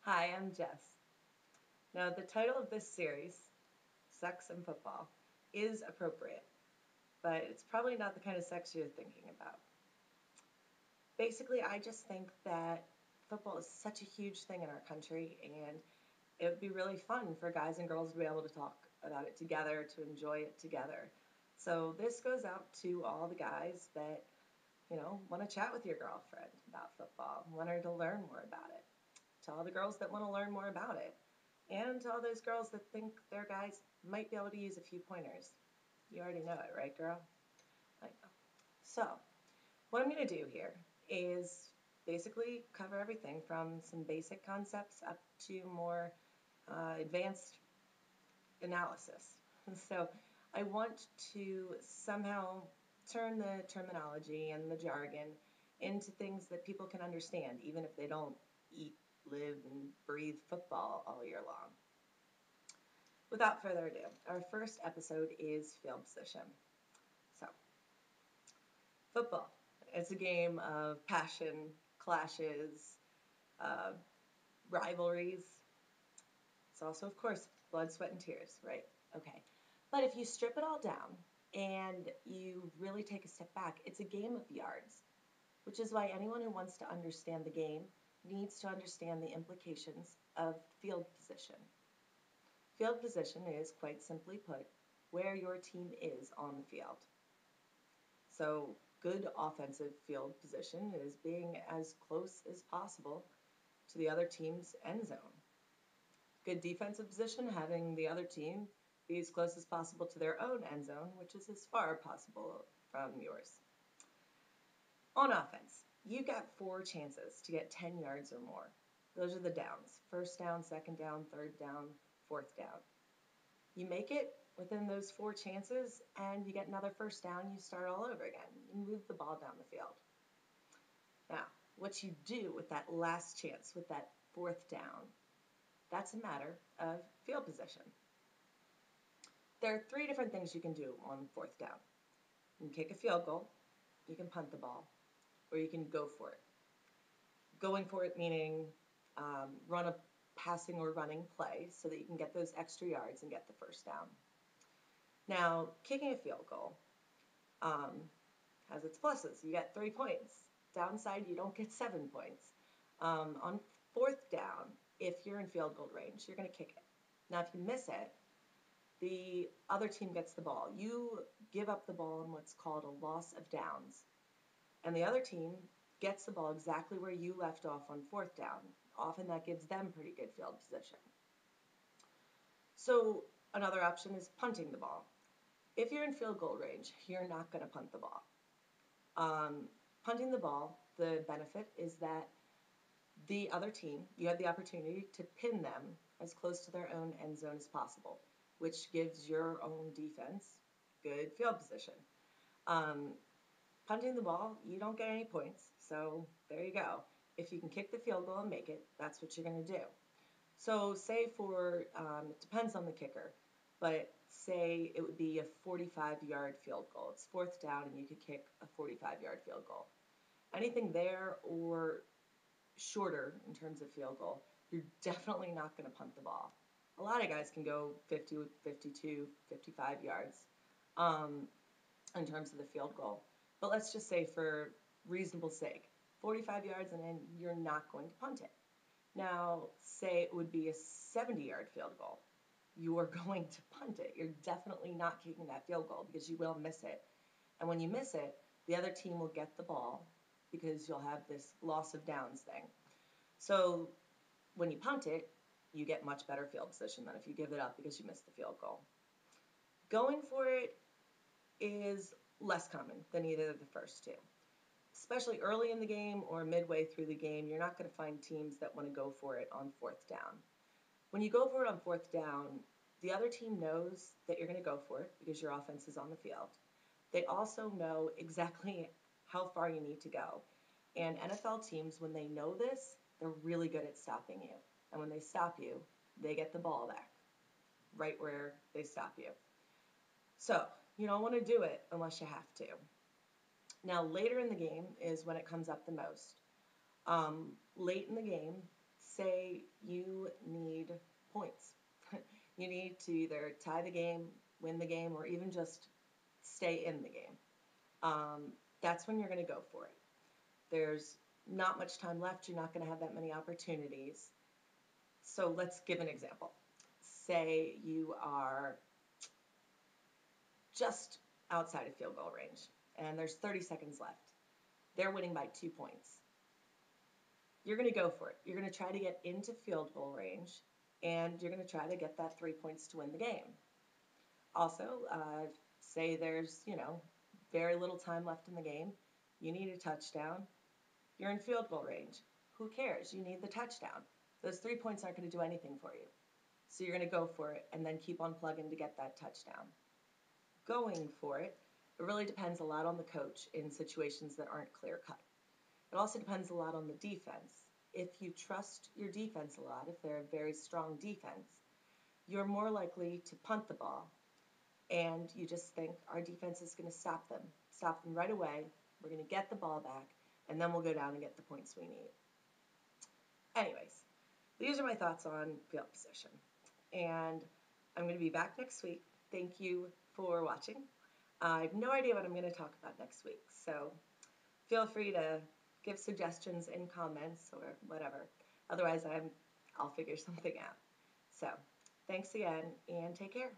Hi, I'm Jess. Now, the title of this series, Sex and Football, is appropriate, but it's probably not the kind of sex you're thinking about. Basically, I just think that football is such a huge thing in our country, and it would be really fun for guys and girls to be able to talk about it together, to enjoy it together. So, this goes out to all the guys that, want to chat with your girlfriend about football, want her to learn more about it. To all the girls that want to learn more about it, and to all those girls that think their guys might be able to use a few pointers. You already know it, right, girl? I know. So, what I'm going to do here is basically cover everything from some basic concepts up to more advanced analysis. So, I want to somehow turn the terminology and the jargon into things that people can understand, even if they don't eat, live, and breathe football all year long. Without further ado, our first episode is field position. So, football. It's a game of passion, clashes, uh, rivalries. It's also, of course, blood, sweat, and tears, right? Okay. But if you strip it all down and you really take a step back, it's a game of yards, which is why anyone who wants to understand the game needs to understand the implications of field position. Field position is, quite simply put, where your team is on the field. So, good offensive field position is being as close as possible to the other team's end zone. Good defensive position, having the other team be as close as possible to their own end zone, which is as far as possible from yours. On offense, you got 4 chances to get 10 yards or more. Those are the downs: first down, second down, third down, fourth down. You make it within those 4 chances and you get another first down, you start all over again. You move the ball down the field. Now, what you do with that last chance, with that fourth down, that's a matter of field position. There are 3 different things you can do on fourth down. You can kick a field goal, you can punt the ball, or you can go for it. Going for it meaning run a passing or running play so that you can get those extra yards and get the first down. Now, kicking a field goal um, has its pluses. You get 3 points. Downside, you don't get 7 points. On fourth down, if you're in field goal range, you're going to kick it. Now, if you miss it, the other team gets the ball. You give up the ball in what's called a loss of downs, and the other team gets the ball exactly where you left off on fourth down. Often that gives them pretty good field position. So another option is punting the ball. If you're in field goal range, you're not going to punt the ball. Punting the ball, the benefit is that the other team, you have the opportunity to pin them as close to their own end zone as possible, which gives your own defense good field position. Um, Punting the ball, you don't get any points, so there you go. If you can kick the field goal and make it, that's what you're going to do. So, say it depends on the kicker, but say it would be a 45-yard field goal. It's fourth down, and you could kick a 45-yard field goal. Anything there or shorter in terms of field goal, you're definitely not going to punt the ball. A lot of guys can go 50, 52, 55 yards um, in terms of the field goal. But let's just say, for reasonable sake, 45 yards, and then you're not going to punt it. Now, say it would be a 70-yard field goal. You are going to punt it. You're definitely not kicking that field goal because you will miss it. And when you miss it, the other team will get the ball because you'll have this loss of downs thing. So when you punt it, you get much better field position than if you give it up because you missed the field goal. Going for it is less common than either of the first two. Especially early in the game or midway through the game, you're not going to find teams that want to go for it on fourth down. When you go for it on fourth down, the other team knows that you're going to go for it because your offense is on the field. They also know exactly how far you need to go. And NFL teams, when they know this, they're really good at stopping you. And when they stop you, they get the ball back right where they stop you. So you don't want to do it unless you have to. Now, later in the game is when it comes up the most. Late in the game, say you need points. You need to either tie the game, win the game, or even just stay in the game. That's when you're going to go for it. There's not much time left. You're not going to have that many opportunities. So let's give an example. Say you are just outside of field goal range and there's 30 seconds left. They're winning by 2 points. You're going to go for it. You're going to try to get into field goal range and you're going to try to get that 3 points to win the game. Also, say there's, very little time left in the game. You need a touchdown. You're in field goal range. Who cares? You need the touchdown. Those 3 points aren't going to do anything for you. So you're going to go for it and then keep on plugging to get that touchdown. Going for it, it really depends a lot on the coach in situations that aren't clear cut. It also depends a lot on the defense. If you trust your defense a lot, if they're a very strong defense, you're more likely to punt the ball. And you just think our defense is going to stop them right away. We're going to get the ball back, and then we'll go down and get the points we need. Anyways, these are my thoughts on field position. And I'm going to be back next week. Thank you for watching. I have no idea what I'm going to talk about next week, so feel free to give suggestions in comments or whatever. Otherwise, I'll figure something out. So, thanks again, and take care.